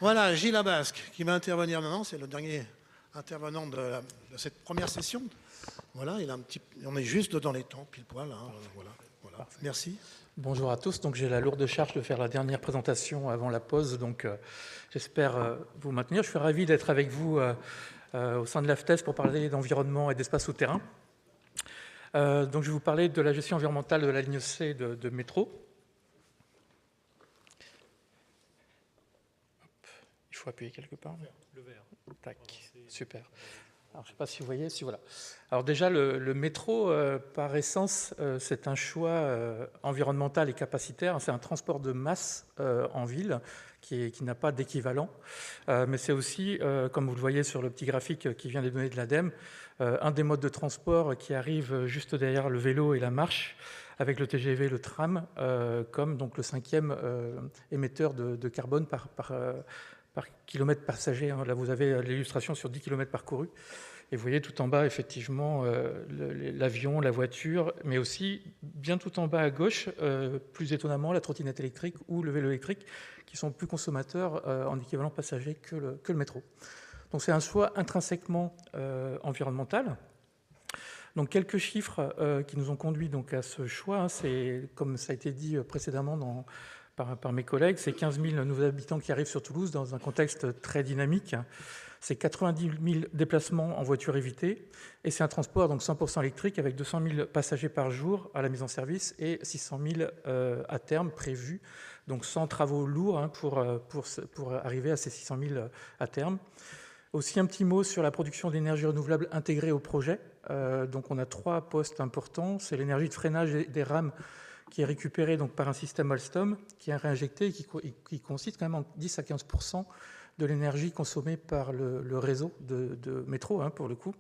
Voilà, Gilles Abasque qui va intervenir maintenant. C'est le dernier intervenant de cette première session. Voilà, on est juste dans les temps, pile poil. Hein, voilà. Merci. Bonjour à tous. Donc j'ai la lourde charge de faire la dernière présentation avant la pause. Donc j'espère vous maintenir. Je suis ravi d'être avec vous au sein de l'AFTES pour parler d'environnement et d'espace souterrain. Donc je vais vous parler de la gestion environnementale de la ligne C de métro. Il faut appuyer quelque part. Le vert. Tac, super. Alors, je ne sais pas si vous voyez, voilà. Alors déjà, le métro, par essence, c'est un choix environnemental et capacitaire. C'est un transport de masse en ville qui n'a pas d'équivalent. Mais c'est aussi, comme vous le voyez sur le petit graphique qui vient des données de l'ADEME, un des modes de transport qui arrive juste derrière le vélo et la marche, avec le TGV, le tram, comme donc, le 5e émetteur de carbone par kilomètre passager. Là, vous avez l'illustration sur 10 km parcourus. Et vous voyez tout en bas, effectivement, l'avion, la voiture, mais aussi, bien tout en bas à gauche, plus étonnamment, la trottinette électrique ou le vélo électrique, qui sont plus consommateurs en équivalent passager que le métro. Donc, c'est un choix intrinsèquement environnemental. Donc, quelques chiffres qui nous ont conduit donc, à ce choix. C'est, comme ça a été dit précédemment par mes collègues, c'est 15 000 nouveaux habitants qui arrivent sur Toulouse dans un contexte très dynamique. C'est 90 000 déplacements en voiture évitée et c'est un transport donc 100% électrique avec 200 000 passagers par jour à la mise en service et 600 000 à terme prévus, donc sans travaux lourds pour arriver à ces 600 000 à terme. Aussi un petit mot sur la production d'énergie renouvelable intégrée au projet. Donc on a 3 postes importants, c'est l'énergie de freinage des rames qui est récupéré donc par un système Alstom, qui est réinjecté et qui consiste quand même en 10 à 15% de l'énergie consommée par le réseau de métro, pour le coup,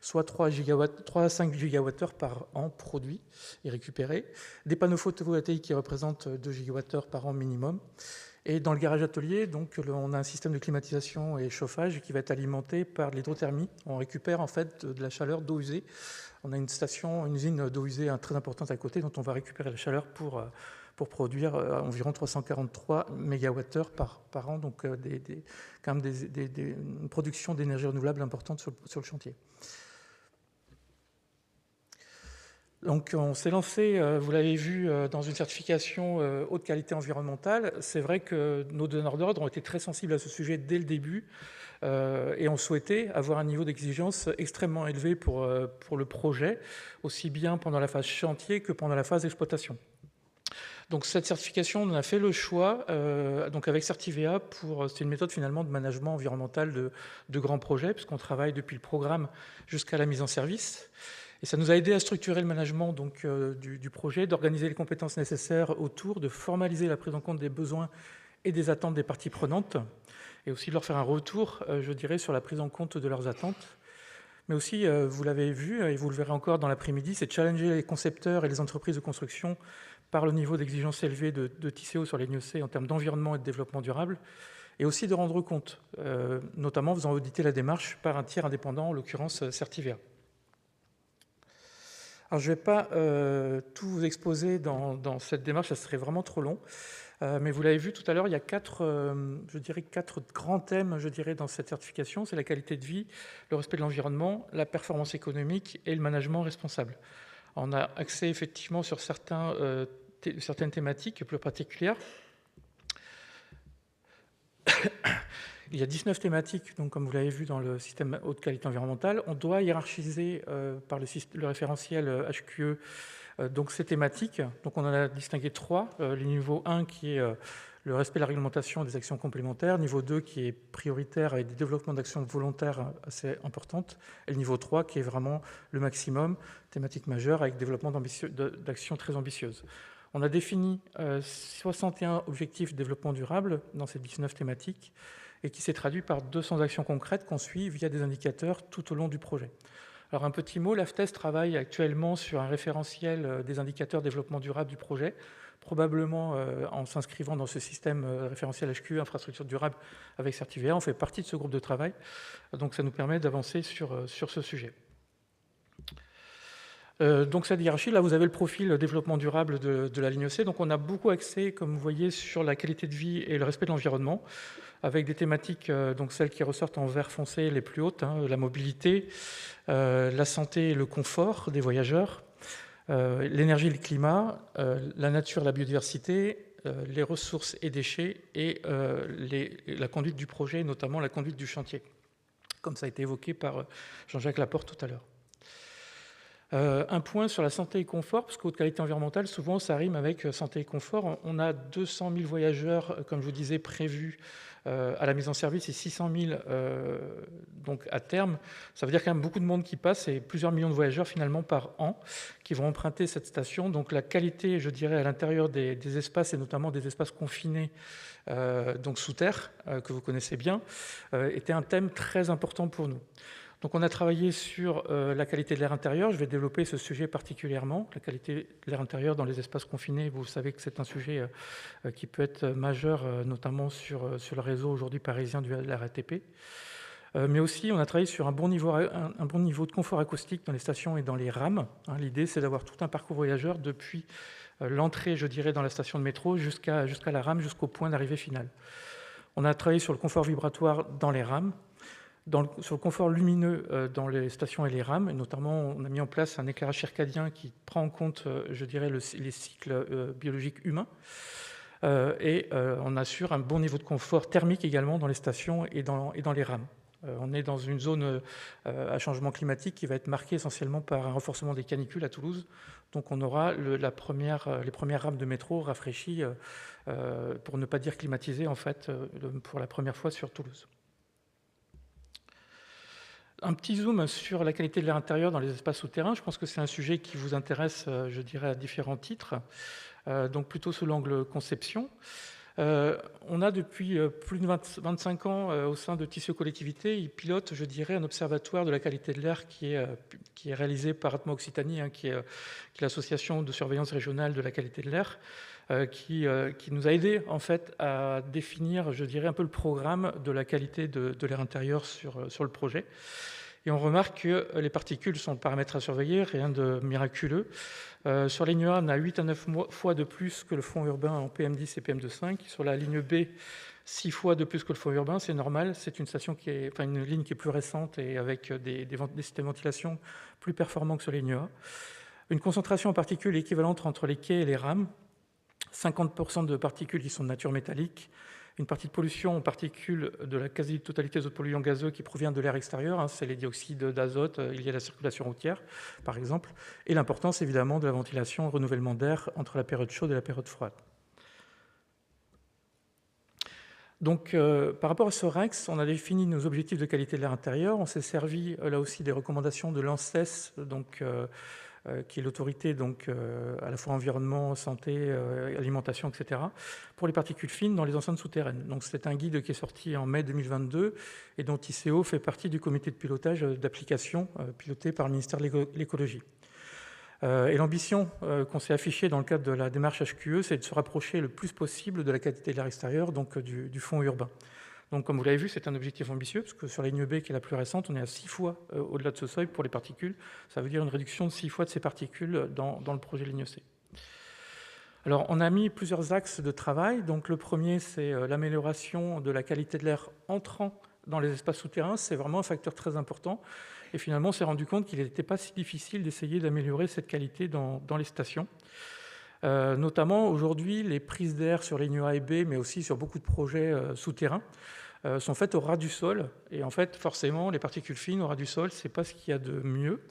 soit 3 à 5 gigawattheures par an produits et récupérés. Des panneaux photovoltaïques qui représentent 2 gigawattheures par an minimum. Et dans le garage atelier, donc, on a un système de climatisation et chauffage qui va être alimenté par de l'hydrothermie. On récupère en fait de la chaleur d'eau usée. On a une usine d'eau usée très importante à côté dont on va récupérer la chaleur pour produire environ 343 mégawattheures par an, donc quand même une production d'énergie renouvelable importante sur le chantier. Donc on s'est lancé, vous l'avez vu, dans une certification haute qualité environnementale. C'est vrai que nos donneurs d'ordre ont été très sensibles à ce sujet dès le début et ont souhaité avoir un niveau d'exigence extrêmement élevé pour le projet, aussi bien pendant la phase chantier que pendant la phase d'exploitation. Donc cette certification, on a fait le choix, donc avec Certivea, c'est une méthode finalement de management environnemental de grands projets, puisqu'on travaille depuis le programme jusqu'à la mise en service. Et ça nous a aidé à structurer le management donc, du projet, d'organiser les compétences nécessaires autour, de formaliser la prise en compte des besoins et des attentes des parties prenantes, et aussi de leur faire un retour, je dirais, sur la prise en compte de leurs attentes. Mais aussi, vous l'avez vu, et vous le verrez encore dans l'après-midi, c'est de challenger les concepteurs et les entreprises de construction par le niveau d'exigence élevé de TCO sur les LignoC en termes d'environnement et de développement durable, et aussi de rendre compte, notamment en faisant auditer la démarche par un tiers indépendant, en l'occurrence Certivea. Alors, je ne vais pas tout vous exposer dans cette démarche, ça serait vraiment trop long. Mais vous l'avez vu tout à l'heure, il y a 4 grands thèmes, dans cette certification. C'est la qualité de vie, le respect de l'environnement, la performance économique et le management responsable. On a accès effectivement sur certaines thématiques plus particulières. Il y a 19 thématiques, donc, comme vous l'avez vu dans le système haute qualité environnementale. On doit hiérarchiser par le référentiel HQE donc ces thématiques. Donc on en a distingué 3. Le niveau 1 qui est le respect de la réglementation et des actions complémentaires. Niveau 2 qui est prioritaire avec des développements d'actions volontaires assez importantes. Et le niveau 3 qui est vraiment le maximum, thématique majeure avec développement d'actions très ambitieuses. On a défini 61 objectifs de développement durable dans ces 19 thématiques et qui s'est traduit par 200 actions concrètes qu'on suit via des indicateurs tout au long du projet. Alors un petit mot, l'AFTES travaille actuellement sur un référentiel des indicateurs de développement durable du projet, probablement en s'inscrivant dans ce système référentiel HQE, infrastructure durable avec Certivea. On fait partie de ce groupe de travail, donc ça nous permet d'avancer sur ce sujet. Donc cette hiérarchie, là vous avez le profil développement durable de la ligne C. Donc on a beaucoup axé, comme vous voyez, sur la qualité de vie et le respect de l'environnement. avec des thématiques, donc celles qui ressortent en vert foncé les plus hautes, hein, la mobilité, la santé et le confort des voyageurs, l'énergie et le climat, la nature, la biodiversité, les ressources et déchets, et la conduite du projet, notamment la conduite du chantier, comme ça a été évoqué par Jean-Jacques Laporte tout à l'heure. Un point sur la santé et confort, parce que haute qualité environnementale, souvent ça rime avec santé et confort. On a 200 000 voyageurs, comme je vous disais, prévus à la mise en service, et 600 000 donc à terme. Ça veut dire qu'il y a beaucoup de monde qui passe, et plusieurs millions de voyageurs finalement par an qui vont emprunter cette station. Donc la qualité, je dirais, à l'intérieur des espaces, et notamment des espaces confinés, donc sous terre, que vous connaissez bien, était un thème très important pour nous. Donc on a travaillé sur la qualité de l'air intérieur. Je vais développer ce sujet particulièrement, la qualité de l'air intérieur dans les espaces confinés. Vous savez que c'est un sujet qui peut être majeur, notamment sur le réseau aujourd'hui parisien de la RATP. Mais aussi, on a travaillé sur un bon niveau de confort acoustique dans les stations et dans les rames. L'idée, c'est d'avoir tout un parcours voyageur depuis l'entrée, je dirais, dans la station de métro jusqu'à la rame, jusqu'au point d'arrivée finale. On a travaillé sur le confort vibratoire dans les rames, sur le confort lumineux dans les stations et les rames, et notamment on a mis en place un éclairage circadien qui prend en compte, je dirais, les cycles biologiques humains, et on assure un bon niveau de confort thermique également dans les stations et dans les rames. On est dans une zone à changement climatique qui va être marquée essentiellement par un renforcement des canicules à Toulouse, donc on aura les premières rames de métro rafraîchies, pour ne pas dire climatisées en fait, pour la première fois sur Toulouse. Un petit zoom sur la qualité de l'air intérieur dans les espaces souterrains. Je pense que c'est un sujet qui vous intéresse, je dirais, à différents titres, donc plutôt sous l'angle conception. On a depuis plus de 25 ans au sein de Tissot Collectivités, ils pilotent, je dirais, un observatoire de la qualité de l'air qui est réalisé par Atmo Occitanie, qui est l'association de surveillance régionale de la qualité de l'air, qui nous a aidé en fait à définir, je dirais, un peu le programme de la qualité de l'air intérieur sur le projet. Et on remarque que les particules sont le paramètre à surveiller, rien de miraculeux. Sur la ligne A, on a 8 à 9 fois de plus que le fond urbain en PM10 et PM2,5. Sur la ligne B, 6 fois de plus que le fond urbain, c'est normal. C'est une ligne qui est plus récente et avec des systèmes de ventilation plus performants que sur la ligne A. Une concentration en particules équivalente entre les quais et les rames. 50% de particules qui sont de nature métallique, une partie de pollution en particules de la quasi-totalité des autres polluants gazeux qui provient de l'air extérieur, c'est les dioxydes d'azote liés à la circulation routière, par exemple, et l'importance évidemment de la ventilation et le renouvellement d'air entre la période chaude et la période froide. Donc, par rapport à ce REX, on a défini nos objectifs de qualité de l'air intérieur. On s'est servi là aussi des recommandations de l'ANSES, qui est l'autorité à la fois environnement, santé, alimentation, etc., pour les particules fines dans les enceintes souterraines. Donc c'est un guide qui est sorti en mai 2022 et dont ICO fait partie du comité de pilotage d'application piloté par le ministère de l'Écologie. Et l'ambition qu'on s'est affichée dans le cadre de la démarche HQE, c'est de se rapprocher le plus possible de la qualité de l'air extérieur, donc du fond urbain. Donc, comme vous l'avez vu, c'est un objectif ambitieux, parce que sur la ligne B, qui est la plus récente, on est à 6 fois au-delà de ce seuil pour les particules. Ça veut dire une réduction de 6 fois de ces particules dans le projet ligne C. Alors, on a mis plusieurs axes de travail. Donc, le premier, c'est l'amélioration de la qualité de l'air entrant dans les espaces souterrains. C'est vraiment un facteur très important. Et finalement, on s'est rendu compte qu'il n'était pas si difficile d'essayer d'améliorer cette qualité dans les stations. Notamment, aujourd'hui, les prises d'air sur les lignes A et B, mais aussi sur beaucoup de projets souterrains, sont faites au ras du sol. Et en fait, forcément, les particules fines au ras du sol, ce n'est pas ce qu'il y a de mieux.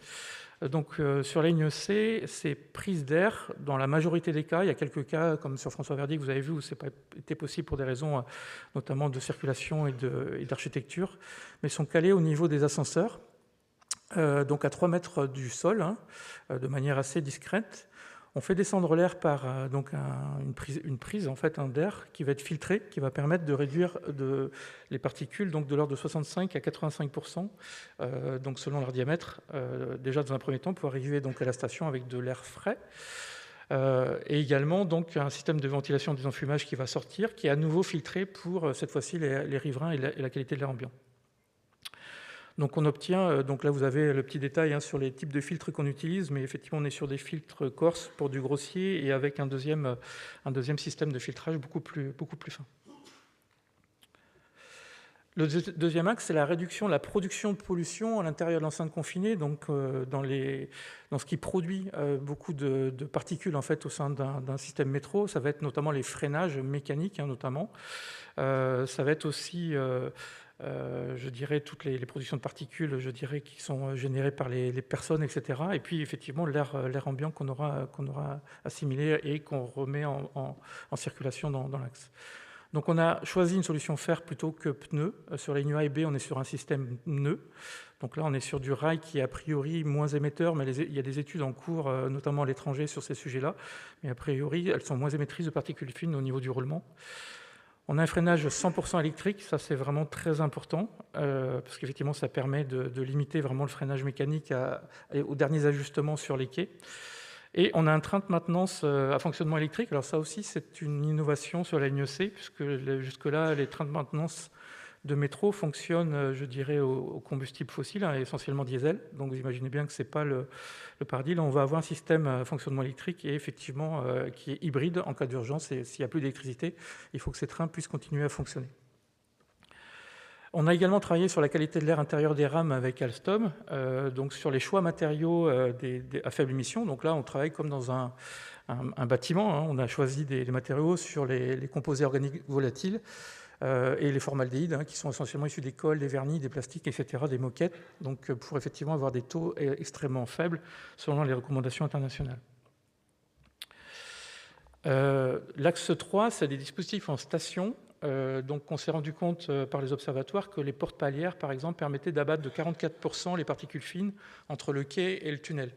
Donc, sur la ligne C, ces prises d'air, dans la majorité des cas, il y a quelques cas, comme sur François Verdier, que vous avez vu, où ce n'a pas été possible pour des raisons notamment de circulation et d'architecture, mais sont calées au niveau des ascenseurs, donc à 3 mètres du sol, de manière assez discrète. On fait descendre l'air par une prise en fait, d'air qui va être filtrée, qui va permettre de réduire les particules donc de l'ordre de 65 à 85%, donc selon leur diamètre, déjà dans un premier temps, pour arriver donc à la station avec de l'air frais. Et également donc un système de ventilation des enfumages qui va sortir, qui est à nouveau filtré pour cette fois-ci les riverains et la qualité de l'air ambiant. Donc on obtient, donc là vous avez le petit détail sur les types de filtres qu'on utilise, mais effectivement on est sur des filtres corse pour du grossier et avec un deuxième système de filtrage beaucoup plus fin. Le deuxième axe, c'est la réduction de la production de pollution à l'intérieur de l'enceinte confinée, donc dans ce qui produit beaucoup de particules en fait, au sein d'un système métro. Ça va être notamment les freinages mécaniques, hein, notamment. Ça va être aussi, je dirais, toutes les productions de particules, je dirais, qui sont générées par les personnes, etc. Et puis, effectivement, l'air ambiant qu'on aura assimilé et qu'on remet en circulation dans l'axe. Donc on a choisi une solution fer plutôt que pneu. Sur les lignes A et B, on est sur un système nœud. Donc là, on est sur du rail qui est a priori moins émetteur, mais il y a des études en cours, notamment à l'étranger, sur ces sujets-là. Mais a priori, elles sont moins émettrices de particules fines au niveau du roulement. On a un freinage 100% électrique, ça c'est vraiment très important, parce qu'effectivement, ça permet de limiter vraiment le freinage mécanique aux derniers ajustements sur les quais. Et on a un train de maintenance à fonctionnement électrique. Alors ça aussi, c'est une innovation sur la ligne C, puisque jusque-là, les trains de maintenance de métro fonctionnent, je dirais, au combustible fossile, hein, essentiellement diesel. Donc vous imaginez bien que ce n'est pas le paradis. Là, on va avoir un système à fonctionnement électrique et effectivement qui est hybride en cas d'urgence. Et s'il n'y a plus d'électricité, il faut que ces trains puissent continuer à fonctionner. On a également travaillé sur la qualité de l'air intérieur des rames avec Alstom, donc sur les choix matériaux à faible émission. Donc là, on travaille comme dans un bâtiment, hein. On a choisi des matériaux sur les composés organiques volatiles et les formaldéhydes, hein, qui sont essentiellement issus des colles, des vernis, des plastiques, etc., des moquettes, donc pour effectivement avoir des taux extrêmement faibles selon les recommandations internationales. L'axe 3, c'est des dispositifs en station. Donc on s'est rendu compte par les observatoires que les portes palières, par exemple, permettaient d'abattre de 44% les particules fines entre le quai et le tunnel,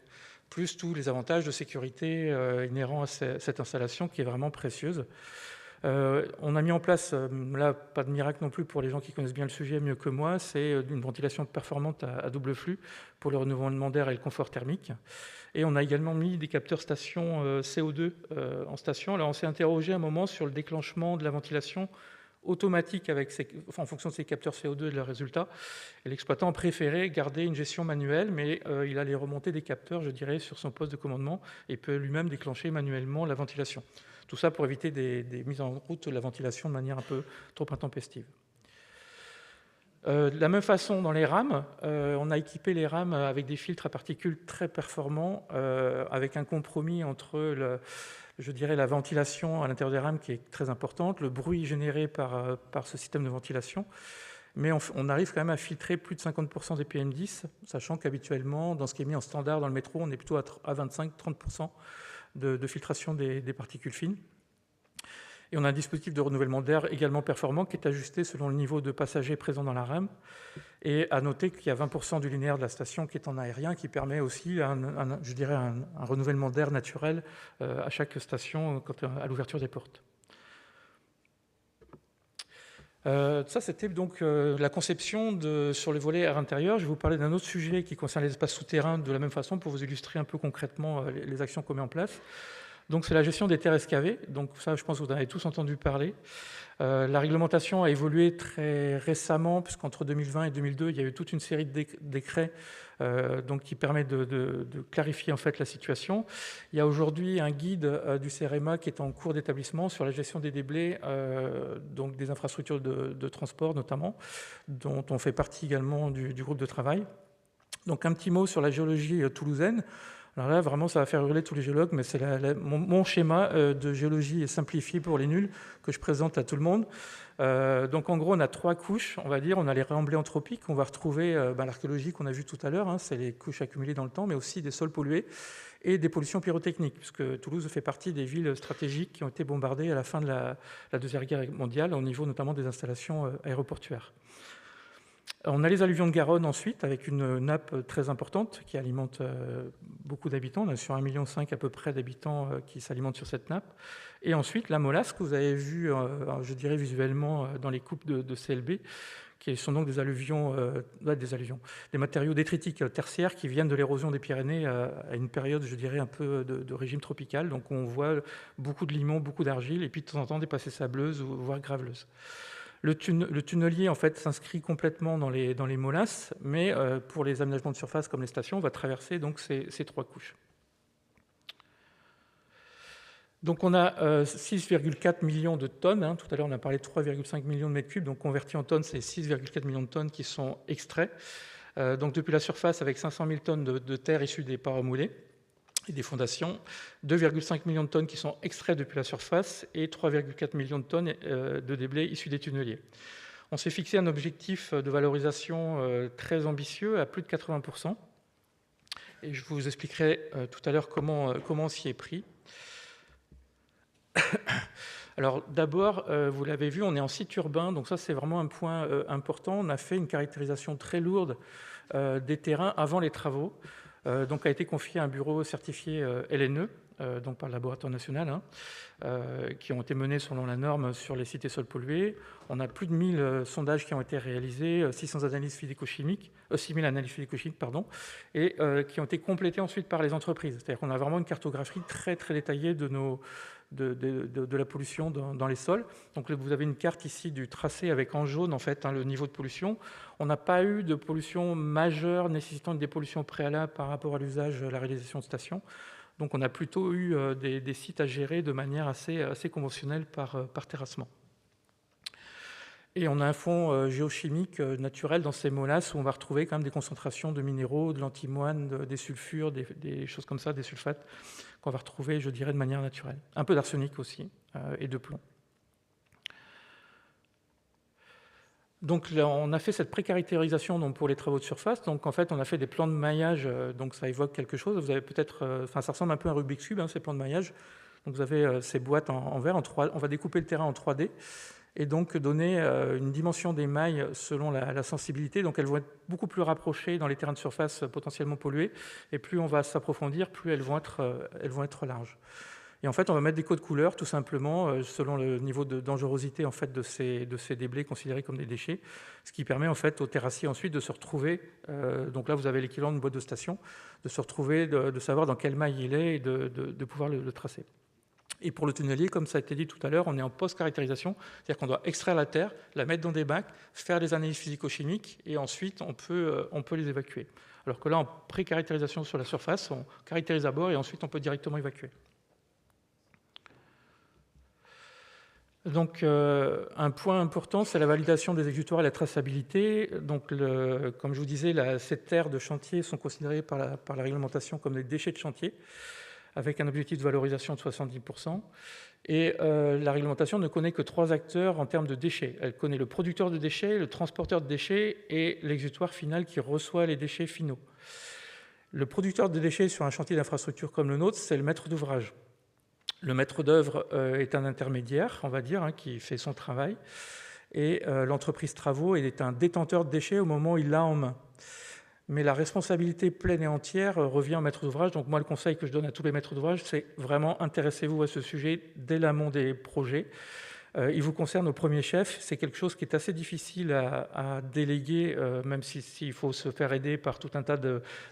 plus tous les avantages de sécurité inhérents à cette installation qui est vraiment précieuse. On a mis en place, là pas de miracle non plus pour les gens qui connaissent bien le sujet mieux que moi, c'est une ventilation performante à double flux pour le renouvellement d'air et le confort thermique. Et on a également mis des capteurs station CO2 en station. Alors on s'est interrogé un moment sur le déclenchement de la ventilation automatique en fonction de ces capteurs CO2 et de leurs résultats. Et l'exploitant préférait garder une gestion manuelle, mais il allait remonter des capteurs, je dirais, sur son poste de commandement et peut lui-même déclencher manuellement la ventilation. Tout ça pour éviter des mises en route de la ventilation de manière un peu trop intempestive. De la même façon, dans les rames, on a équipé les rames avec des filtres à particules très performants, avec un compromis entre je dirais la ventilation à l'intérieur des rames qui est très importante, le bruit généré par ce système de ventilation, mais on arrive quand même à filtrer plus de 50% des PM10, sachant qu'habituellement, dans ce qui est mis en standard dans le métro, on est plutôt à 25-30% de filtration des particules fines. Et on a un dispositif de renouvellement d'air également performant qui est ajusté selon le niveau de passagers présents dans la rame. Et à noter qu'il y a 20% du linéaire de la station qui est en aérien, qui permet aussi je dirais un renouvellement d'air naturel à chaque station à l'ouverture des portes. Ça, c'était donc la conception sur le volet air intérieur. Je vais vous parler d'un autre sujet qui concerne les espaces souterrains de la même façon pour vous illustrer un peu concrètement les actions qu'on met en place. Donc, c'est la gestion des terres excavées. Donc, ça, je pense que vous en avez tous entendu parler. La réglementation a évolué très récemment, puisqu'entre 2020 et 2002, il y a eu toute une série de décrets donc, qui permettent de clarifier en fait, la situation. Il y a aujourd'hui un guide du CEREMA qui est en cours d'établissement sur la gestion des déblais, donc des infrastructures de transport notamment, dont on fait partie également du groupe de travail. Donc, un petit mot sur la géologie toulousaine. Alors là, vraiment, ça va faire hurler tous les géologues, mais c'est mon schéma de géologie simplifié pour les nuls que je présente à tout le monde. Donc en gros, on a 3 couches, on va dire. On a les remblais anthropiques, on va retrouver l'archéologie qu'on a vue tout à l'heure, hein, c'est les couches accumulées dans le temps, mais aussi des sols pollués et des pollutions pyrotechniques, puisque Toulouse fait partie des villes stratégiques qui ont été bombardées à la fin de la Deuxième Guerre mondiale, au niveau notamment des installations aéroportuaires. On a les alluvions de Garonne ensuite, avec une nappe très importante qui alimente beaucoup d'habitants. On est sur 1,5 million à peu près d'habitants qui s'alimentent sur cette nappe. Et ensuite, la molasse que vous avez vue, je dirais visuellement, dans les coupes de CLB, qui sont donc des alluvions, des matériaux détritiques tertiaires qui viennent de l'érosion des Pyrénées à une période, je dirais, un peu de régime tropical. Donc on voit beaucoup de limon, beaucoup d'argile, et puis de temps en temps des passées sableuses, voire graveleuses. Le tunnelier en fait s'inscrit complètement dans les molasses, mais pour les aménagements de surface comme les stations, on va traverser donc ces 3 couches. Donc on a 6,4 millions de tonnes, hein. Tout à l'heure on a parlé de 3,5 millions de mètres cubes, donc convertis en tonnes, c'est 6,4 millions de tonnes qui sont extraits. Donc depuis la surface, avec 500 000 tonnes de terre issues des parois moulées et des fondations, 2,5 millions de tonnes qui sont extraites depuis la surface et 3,4 millions de tonnes de déblais issus des tunneliers. On s'est fixé un objectif de valorisation très ambitieux, à plus de 80%. Et je vous expliquerai tout à l'heure comment on s'y est pris. Alors d'abord, vous l'avez vu, on est en site urbain, donc ça c'est vraiment un point important. On a fait une caractérisation très lourde des terrains avant les travaux, donc a été confié à un bureau certifié LNE, donc par le laboratoire national, hein, qui ont été menés selon la norme sur les sites et sols pollués. On a plus de 1000 sondages qui ont été réalisés, 600 analyses physico-chimiques, 6000 analyses physico-chimiques, pardon, et qui ont été complétées ensuite par les entreprises. C'est-à-dire qu'on a vraiment une cartographie très très détaillée de la pollution dans les sols. Donc vous avez une carte ici du tracé avec en jaune en fait, hein, le niveau de pollution. On n'a pas eu de pollution majeure nécessitant une dépollution préalable par rapport à l'usage, la réalisation de stations. Donc on a plutôt eu des sites à gérer de manière assez conventionnelle par terrassement. Et on a un fond géochimique naturel dans ces molasses où on va retrouver quand même des concentrations de minéraux, de l'antimoine, des sulfures, des choses comme ça, des sulfates, qu'on va retrouver, je dirais, de manière naturelle. Un peu d'arsenic aussi, et de plomb. Donc là, on a fait cette précaractérisation donc, pour les travaux de surface. Donc en fait, on a fait des plans de maillage, donc ça évoque quelque chose. Vous avez peut-être, ça ressemble un peu à un Rubik's Cube, hein, ces plans de maillage. Donc vous avez ces boîtes en verre, on va découper le terrain en 3D et donc donner une dimension des mailles selon la sensibilité. Donc elles vont être beaucoup plus rapprochées dans les terrains de surface potentiellement pollués. Et plus on va s'approfondir, plus elles vont être larges. Et en fait, on va mettre des codes couleurs, tout simplement, selon le niveau de dangerosité en fait, de ces déblais considérés comme des déchets, ce qui permet en fait, aux terrassiers ensuite de se retrouver, donc là vous avez l'équivalent d'une boîte de station, de se retrouver, de savoir dans quelle maille il est et de pouvoir le tracer. Et pour le tunnelier, comme ça a été dit tout à l'heure, on est en post-caractérisation, c'est-à-dire qu'on doit extraire la terre, la mettre dans des bacs, faire des analyses physico-chimiques, et ensuite on peut les évacuer. Alors que là, en pré-caractérisation sur la surface, on caractérise à bord et ensuite on peut directement évacuer. Donc, un point important, c'est la validation des exutoires et la traçabilité. Donc, comme je vous disais, ces terres de chantier sont considérées par la réglementation comme des déchets de chantier, avec un objectif de valorisation de 70%. Et la réglementation ne connaît que 3 acteurs en termes de déchets. Elle connaît le producteur de déchets, le transporteur de déchets et l'exutoire final qui reçoit les déchets finaux. Le producteur de déchets sur un chantier d'infrastructure comme le nôtre, c'est le maître d'ouvrage. Le maître d'œuvre est un intermédiaire, on va dire, hein, qui fait son travail. Et l'entreprise travaux est un détenteur de déchets au moment où il l'a en main. Mais la responsabilité pleine et entière revient au maître d'ouvrage. Donc moi, le conseil que je donne à tous les maîtres d'ouvrage, c'est vraiment intéressez-vous à ce sujet dès l'amont des projets. Il vous concerne au premier chef. C'est quelque chose qui est assez difficile à déléguer, même s'il faut se faire aider par tout un tas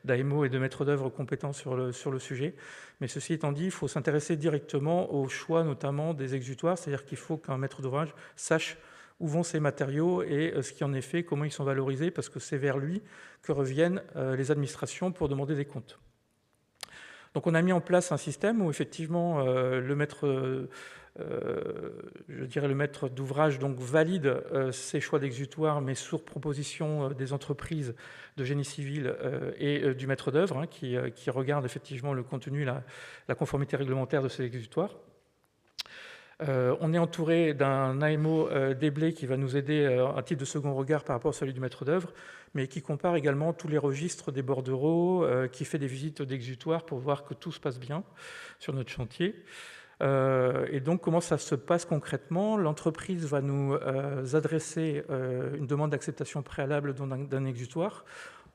d'AMO et de maîtres d'œuvre compétents sur le sujet. Mais ceci étant dit, il faut s'intéresser directement au choix notamment des exutoires, c'est-à-dire qu'il faut qu'un maître d'ouvrage sache où vont ces matériaux et ce qui en est fait, comment ils sont valorisés, parce que c'est vers lui que reviennent les administrations pour demander des comptes. Donc on a mis en place un système où effectivement le maître d'ouvrage donc valide ses choix d'exutoire, mais sur proposition des entreprises de génie civil et du maître d'œuvre, hein, qui regarde effectivement le contenu, la conformité réglementaire de ces exutoires. On est entouré d'un AMO déblai qui va nous aider à titre de second regard par rapport à celui du maître d'œuvre, mais qui compare également tous les registres des bordereaux, qui fait des visites d'exutoires pour voir que tout se passe bien sur notre chantier. Et donc, comment ça se passe concrètement? L'entreprise va nous adresser une demande d'acceptation préalable d'un exutoire.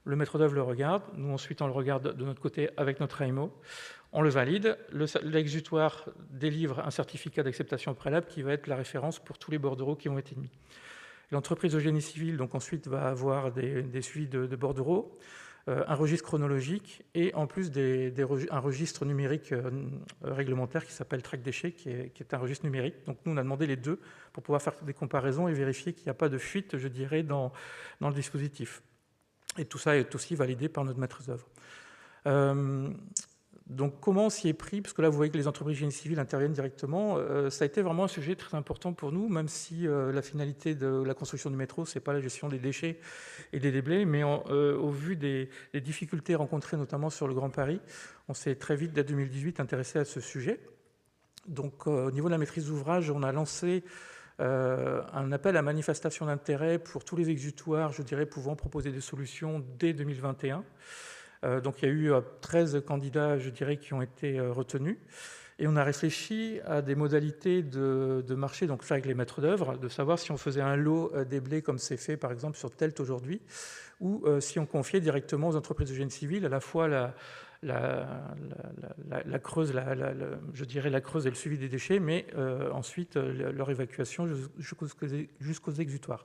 Le maître d'œuvre le regarde. Nous, ensuite, on le regarde de notre côté avec notre AMO. On le valide. L'exutoire délivre un certificat d'acceptation préalable qui va être la référence pour tous les bordereaux qui ont été mis. L'entreprise de génie civil, donc, ensuite, va avoir des suivis de bordereaux, un registre chronologique et en plus un registre numérique réglementaire qui s'appelle Track Déchets, qui est un registre numérique. Donc nous, on a demandé les deux pour pouvoir faire des comparaisons et vérifier qu'il n'y a pas de fuite, je dirais, dans le dispositif. Et tout ça est aussi validé par notre maître d'œuvre. Donc, comment on s'y est pris? Parce que là, vous voyez que les entreprises génie civil interviennent directement. Ça a été vraiment un sujet très important pour nous, même si la finalité de la construction du métro, c'est pas la gestion des déchets et des déblais, mais au vu des difficultés rencontrées, notamment sur le Grand Paris, on s'est très vite, dès 2018, intéressé à ce sujet. Donc, au niveau de la maîtrise d'ouvrage, on a lancé un appel à manifestation d'intérêt pour tous les exutoires, je dirais, pouvant proposer des solutions dès 2021. Donc il y a eu 13 candidats, je dirais, qui ont été retenus. Et on a réfléchi à des modalités de marché, donc ça avec les maîtres d'œuvre, de savoir si on faisait un lot déblai comme c'est fait par exemple sur Telt aujourd'hui, ou si on confiait directement aux entreprises de génie civil à la fois la creuse, je dirais la creuse et le suivi des déchets, mais ensuite leur évacuation jusqu'aux exutoires.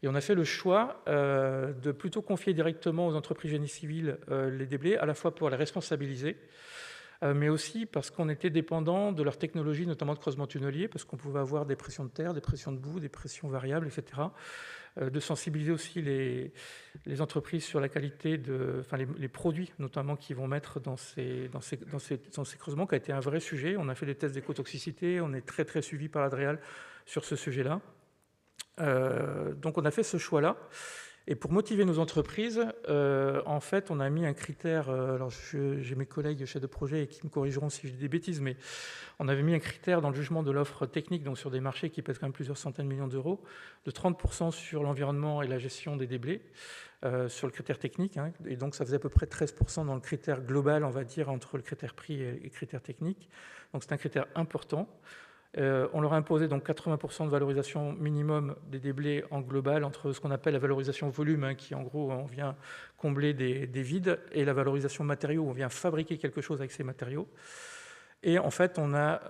Et on a fait le choix de plutôt confier directement aux entreprises génie civil les déblais, à la fois pour les responsabiliser, mais aussi parce qu'on était dépendant de leur technologie, notamment de creusement tunnelier, parce qu'on pouvait avoir des pressions de terre, des pressions de boue, des pressions variables, etc. De sensibiliser aussi les entreprises sur la qualité, les produits notamment qu'ils vont mettre dans ces creusements, qui a été un vrai sujet. On a fait des tests d'écotoxicité, on est très très suivi par l'Adréal sur ce sujet-là. Donc on a fait ce choix-là, et pour motiver nos entreprises, en fait on a mis un critère, alors j'ai mes collègues chefs de projet qui me corrigeront si je dis des bêtises, mais on avait mis un critère dans le jugement de l'offre technique, donc sur des marchés qui pèsent quand même plusieurs centaines de millions d'euros, de 30% sur l'environnement et la gestion des déblais, sur le critère technique, hein, et donc ça faisait à peu près 13% dans le critère global, on va dire, entre le critère prix et le critère technique, donc c'est un critère important. On leur a imposé donc 80% de valorisation minimum des déblais en global, entre ce qu'on appelle la valorisation volume, hein, qui en gros on vient combler des vides, et la valorisation matériaux, où on vient fabriquer quelque chose avec ces matériaux. Et en fait on a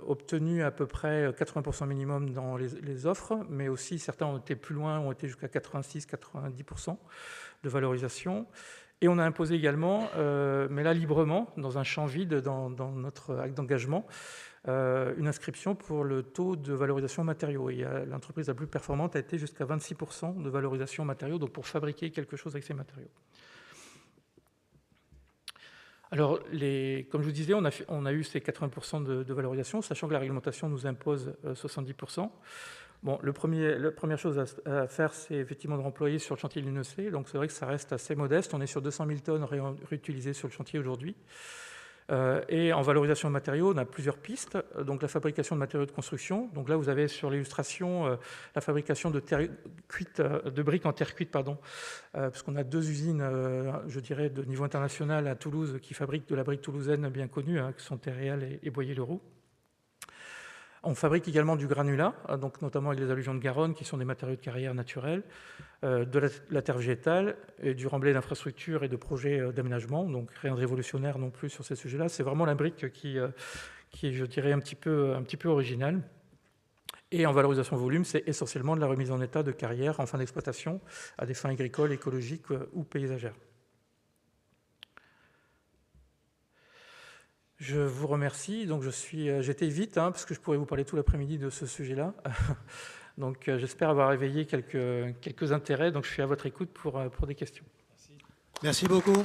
obtenu à peu près 80% minimum dans les offres, mais aussi certains ont été plus loin, ont été jusqu'à 86-90% de valorisation. Et on a imposé également, mais là librement, dans un champ vide dans notre acte d'engagement, une inscription pour le taux de valorisation matériaux. Et l'entreprise la plus performante a été jusqu'à 26% de valorisation matériaux, donc pour fabriquer quelque chose avec ces matériaux. Alors, comme je vous disais, on a eu ces 80% de valorisation, sachant que la réglementation nous impose 70%. Bon, la première chose à faire, c'est effectivement de remployer sur le chantier de l'UNEC. Donc c'est vrai que ça reste assez modeste. On est sur 200 000 tonnes réutilisées sur le chantier aujourd'hui. Et en valorisation de matériaux, on a plusieurs pistes. Donc la fabrication de matériaux de construction. Donc là, vous avez sur l'illustration la fabrication de briques en terre cuite, puisqu'on a 2 usines, je dirais, de niveau international à Toulouse qui fabriquent de la brique toulousaine bien connue, hein, qui sont Terréal et Boyer-Leroux. On fabrique également du granulat, donc notamment avec les alluvions de Garonne, qui sont des matériaux de carrière naturels, de la terre végétale, et du remblai d'infrastructures et de projets d'aménagement, donc rien de révolutionnaire non plus sur ces sujets-là. C'est vraiment la brique qui est, je dirais, un petit peu originale. Et en valorisation volume, c'est essentiellement de la remise en état de carrière en fin d'exploitation à des fins agricoles, écologiques ou paysagères. Je vous remercie. Donc j'étais vite, hein, parce que je pourrais vous parler tout l'après-midi de ce sujet-là. Donc j'espère avoir éveillé quelques intérêts. Donc je suis à votre écoute pour des questions. Merci beaucoup.